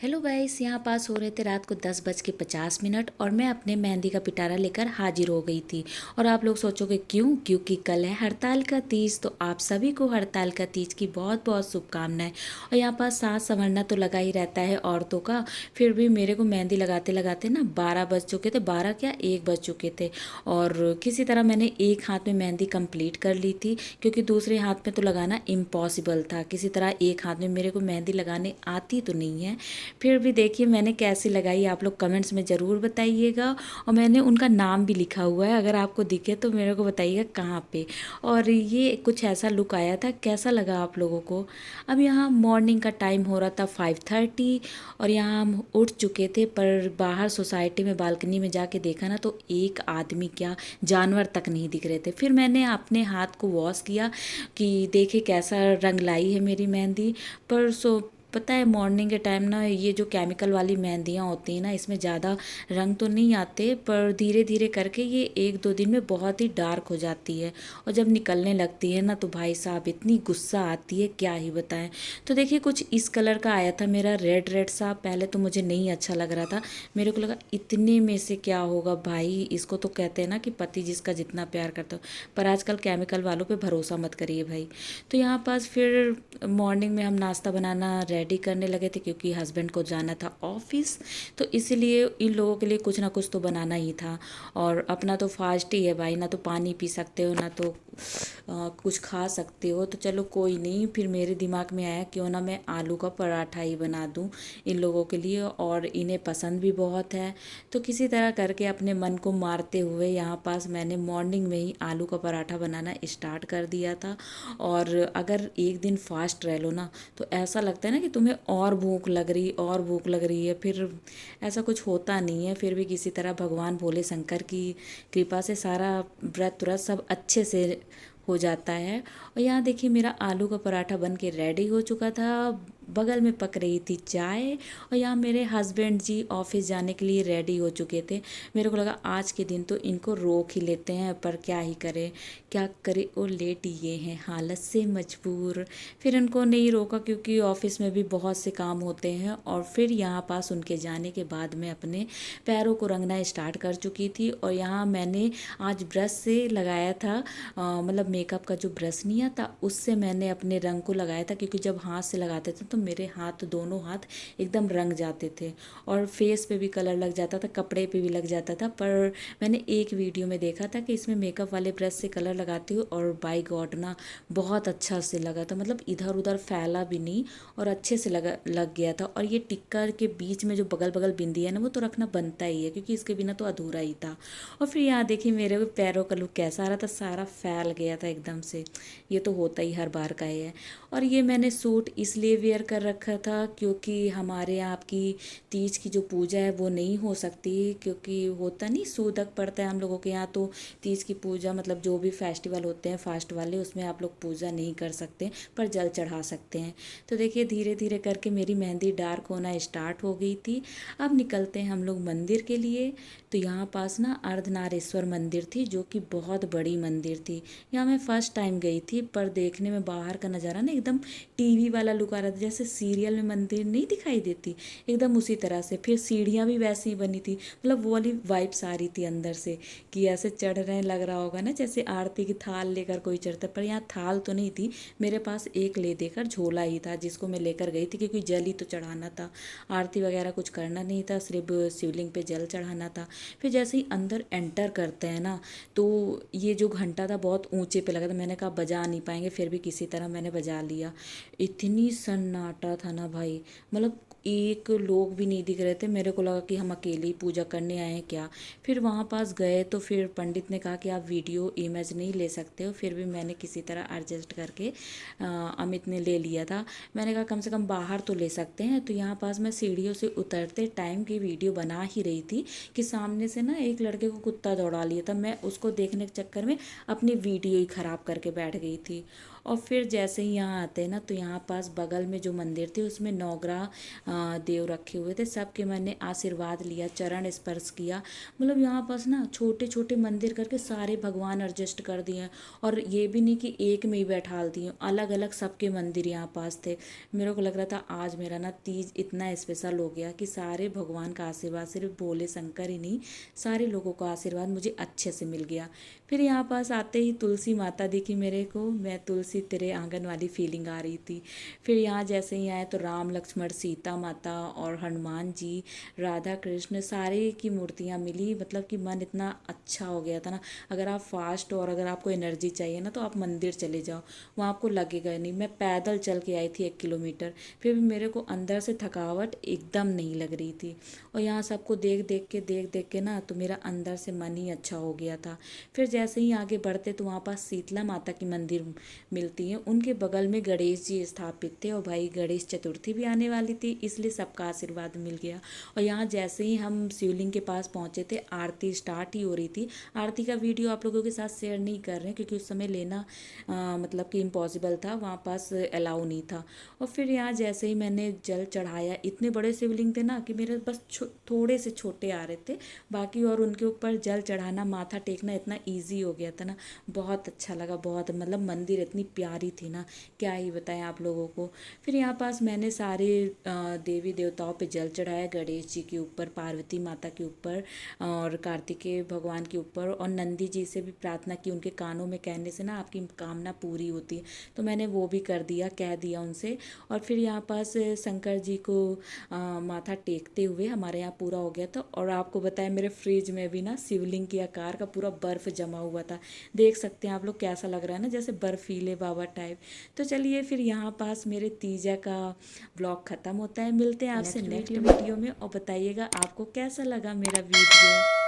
Hello guys, यहाँ पास हो रहे थे रात को 10:50 और मैं अपने मेहंदी का पिटारा लेकर हाजिर हो गई थी। और आप लोग सोचोगे क्यों? क्योंकि कल है हड़ताल का तीज। तो आप सभी को हड़ताल का तीज की बहुत बहुत शुभकामनाएं। और यहाँ पास साज संवरना तो लगा ही रहता है औरतों का। फिर भी मेरे को मेहंदी लगाते लगाते ना 12 बज चुके थे, 12 क्या 1 बज चुके थे। और किसी तरह मैंने एक हाथ में मेहंदी कंप्लीट कर ली थी, क्योंकि दूसरे हाथ में तो लगाना इम्पॉसिबल था। किसी तरह एक हाथ में मेरे को मेहंदी लगाने आती तो नहीं है। फिर भी देखिए मैंने कैसी लगाई, आप लोग कमेंट्स में ज़रूर बताइएगा। और मैंने उनका नाम भी लिखा हुआ है, अगर आपको दिखे तो मेरे को बताइएगा कहाँ पे। और ये कुछ ऐसा लुक आया था, कैसा लगा आप लोगों को? अब यहाँ मॉर्निंग का टाइम हो रहा था 5:30 और यहाँ हम उठ चुके थे। पर बाहर सोसाइटी में बालकनी में जाके देखा ना, तो एक आदमी क्या, जानवर तक नहीं दिख रहे थे। फिर मैंने अपने हाथ को वॉश किया कि देखे कैसा रंग लाई है मेरी मेहंदी। पर पता है मॉर्निंग के टाइम ना ये जो केमिकल वाली मेहंदियाँ होती हैं ना, इसमें ज़्यादा रंग तो नहीं आते, पर धीरे धीरे करके ये 1-2 दिन में बहुत ही डार्क हो जाती है। और जब निकलने लगती है ना तो भाई साहब इतनी गुस्सा आती है, क्या ही बताएं। तो देखिए कुछ इस कलर का आया था मेरा, रेड रेड सा। पहले तो मुझे नहीं अच्छा लग रहा था, मेरे को लगा इतने में से क्या होगा भाई। इसको तो कहते हैं ना कि पति जिसका जितना प्यार करता हो। पर आजकल केमिकल वालों पे भरोसा मत करिए भाई। तो यहाँ पास फिर मॉर्निंग में हम नाश्ता बनाना रेडी करने लगे थे, क्योंकि हस्बैंड को जाना था ऑफिस। तो इसीलिए इन लोगों के लिए कुछ ना कुछ तो बनाना ही था। और अपना तो फास्ट ही है भाई, ना तो पानी पी सकते हो ना तो कुछ खा सकते हो। तो चलो कोई नहीं, फिर मेरे दिमाग में आया क्यों ना मैं आलू का पराठा ही बना दूं इन लोगों के लिए, और इन्हें पसंद भी बहुत है। तो किसी तरह करके अपने मन को मारते हुए यहाँ पास मैंने मॉर्निंग में ही आलू का पराठा बनाना स्टार्ट कर दिया था। और अगर एक दिन फास्ट रह लो ना, तो ऐसा लगता है ना कि तुम्हें और भूख लग रही है। फिर ऐसा कुछ होता नहीं है। फिर भी किसी तरह भगवान भोले शंकर की कृपा से सारा व्रत व्रत सब अच्छे से हो जाता है। और यहाँ देखिए मेरा आलू का पराठा बन के रेडी हो चुका था। बगल में पक रही थी चाय। और यहाँ मेरे हस्बैंड जी ऑफिस जाने के लिए रेडी हो चुके थे। मेरे को लगा आज के दिन तो इनको रोक ही लेते हैं, पर क्या ही करें, क्या करे, वो लेट ये हैं हालत से मजबूर। फिर इनको नहीं रोका, क्योंकि ऑफिस में भी बहुत से काम होते हैं। और फिर यहाँ पास उनके जाने के बाद मैं अपने पैरों को रंगना स्टार्ट कर चुकी थी। और यहाँ मैंने आज ब्रश से लगाया था, मतलब मेकअप का जो ब्रश नहीं आता उससे मैंने अपने रंग को लगाया था, क्योंकि जब हाथ से लगाते थे तो मेरे हाथ, दोनों हाथ एकदम रंग जाते थे। और फेस पे भी कलर लग जाता था, कपड़े पे भी लग जाता था। पर मैंने एक वीडियो में देखा था कि इसमें मेकअप वाले ब्रश से कलर लगाती हूँ, और बाय गॉड ना बहुत अच्छा से लगा था। मतलब इधर उधर फैला भी नहीं और अच्छे से लग गया था। और ये टिक्कर के बीच में जो बगल बगल बिंदी है ना, वो तो रखना बनता ही है, क्योंकि इसके बिना तो अधूरा ही था। और फिर यहाँ देखिए मेरे पैरों का लुक कैसा आ रहा था, सारा फैल गया था एकदम से। ये तो होता ही हर बार का ही है। और ये मैंने सूट इसलिए वेयर कर रखा था क्योंकि हमारे यहाँ आपकी तीज की जो पूजा है वो नहीं हो सकती, क्योंकि होता नहीं सूदक पड़ता है हम लोगों के यहाँ। तो तीज की पूजा मतलब जो भी फेस्टिवल होते हैं फास्ट वाले, उसमें आप लोग पूजा नहीं कर सकते, पर जल चढ़ा सकते हैं। तो देखिए धीरे धीरे करके मेरी मेहंदी डार्क होना स्टार्ट हो गई थी। अब निकलते हैं हम लोग मंदिर के लिए। तो यहाँ पास ना अर्धनारेश्वर मंदिर थी, जो कि बहुत बड़ी मंदिर थी। यहाँ मैं फर्स्ट टाइम गई थी, पर देखने में बाहर का नज़ारा ना एकदम टीवी वाला लुक आ रहा था, जैसे सीरियल में मंदिर नहीं दिखाई देती, एकदम उसी तरह से। फिर सीढ़ियाँ भी वैसी ही बनी थी, मतलब वो वाली वाइब्स आ रही थी अंदर से कि ऐसे चढ़ रहे हैं, लग रहा होगा ना जैसे आरती की थाल लेकर कोई चढ़ता। पर यहाँ थाल तो नहीं थी, मेरे पास एक ले देकर झोला ही था, जिसको मैं लेकर गई थी, क्योंकि जल ही तो चढ़ाना था। आरती वगैरह कुछ करना नहीं था, सिर्फ शिवलिंग पे जल चढ़ाना था। फिर जैसे ही अंदर एंटर करते हैं ना, तो ये जो घंटा था बहुत ऊंचे पे लगा था। मैंने कहा बजा नहीं पाएंगे, फिर भी किसी तरह मैंने बजा लिया। इतनी सन्नाटा था ना भाई, मतलब एक लोग भी नहीं दिख रहे थे। मेरे को लगा कि हम अकेले ही पूजा करने आए हैं क्या। फिर वहाँ पास गए तो फिर पंडित ने कहा कि आप वीडियो इमेज नहीं ले सकते हो। फिर भी मैंने किसी तरह एडजस्ट करके अमित ने ले लिया था। मैंने कहा कम से कम बाहर तो ले सकते हैं। तो यहाँ पास मैं सीढ़ियों से उतरते टाइम की वीडियो बना ही रही थी कि सामने से ना एक लड़के को कुत्ता दौड़ा लिया था। मैं उसको देखने के चक्कर में अपनी वीडियो ही ख़राब करके बैठ गई थी। और फिर जैसे ही यहाँ आते हैं ना, तो यहाँ पास बगल में जो मंदिर थे उसमें नौग्रह देव रखे हुए थे। सबके मैंने आशीर्वाद लिया, चरण स्पर्श किया। मतलब यहाँ पास ना छोटे छोटे मंदिर करके सारे भगवान एडजस्ट कर दिए हैं। और ये भी नहीं कि एक में ही बैठाल दिए, अलग अलग सबके मंदिर यहाँ पास थे। मेरे को लग रहा था आज मेरा ना तीज इतना स्पेशल हो गया कि सारे भगवान का आशीर्वाद, सिर्फ भोले शंकर ही नहीं, सारे लोगों का आशीर्वाद मुझे अच्छे से मिल गया। फिर यहाँ पास आते ही तुलसी माता दिखी मेरे को, मैं तुलसी तेरे आंगन वाली फीलिंग आ रही थी। फिर यहाँ जैसे ही आए तो राम लक्ष्मण सीता माता और हनुमान जी, राधा कृष्ण, सारे की मूर्तियाँ मिली। मतलब कि मन इतना अच्छा हो गया था ना। अगर आप फास्ट और अगर आपको एनर्जी चाहिए ना, तो आप मंदिर चले जाओ, वहाँ आपको लगेगा नहीं। मैं पैदल चल के आई थी 1 किलोमीटर, फिर भी मेरे को अंदर से थकावट एकदम नहीं लग रही थी। और यहाँ सबको देख देख के ना, तो मेरा अंदर से मन ही अच्छा हो गया था। फिर जैसे ही आगे बढ़ते तो वहाँ पास शीतला माता की मंदिर मिलती है, उनके बगल में गणेश जी स्थापित थे। और भाई गणेश चतुर्थी भी आने वाली थी, इसलिए सबका आशीर्वाद मिल गया। और यहाँ जैसे ही हम शिवलिंग के पास पहुँचे थे, आरती स्टार्ट ही हो रही थी। आरती का वीडियो आप लोगों के साथ शेयर नहीं कर रहे हैं, क्योंकि उस समय लेना मतलब कि इम्पॉसिबल था, वहाँ पास अलाउ नहीं था। और फिर यहाँ जैसे ही मैंने जल चढ़ाया, इतने बड़े शिवलिंग थे ना कि मेरे बस थोड़े से छोटे आ रहे थे बाकी, और उनके ऊपर जल चढ़ाना, माथा टेकना इतना ईजी हो गया था ना। बहुत अच्छा लगा, बहुत। मतलब मंदिर इतनी प्यारी थी ना, क्या ही बताएं आप लोगों को। फिर यहाँ पास मैंने सारे देवी देवताओं पे जल चढ़ाया, गणेश जी के ऊपर, पार्वती माता के ऊपर, और कार्तिकेय भगवान के ऊपर, और नंदी जी से भी प्रार्थना की। उनके कानों में कहने से ना आपकी कामना पूरी होती है, तो मैंने वो भी कर दिया, कह दिया उनसे। और फिर यहाँ पास शंकर जी को माथा टेकते हुए हमारे यहाँ पूरा हो गया था। और आपको बताया, मेरे फ्रिज में भी ना शिवलिंग के आकार का पूरा बर्फ़ जमा हुआ था। देख सकते हैं आप लोग, कैसा लग रहा है ना, जैसे बर्फीले बाबा टाइप। तो चलिए फिर यहाँ पास मेरे तीजा का ब्लॉग ख़त्म होता है। मिलते हैं आपसे नेक्स्ट वीडियो में, और बताइएगा आपको कैसा लगा मेरा वीडियो।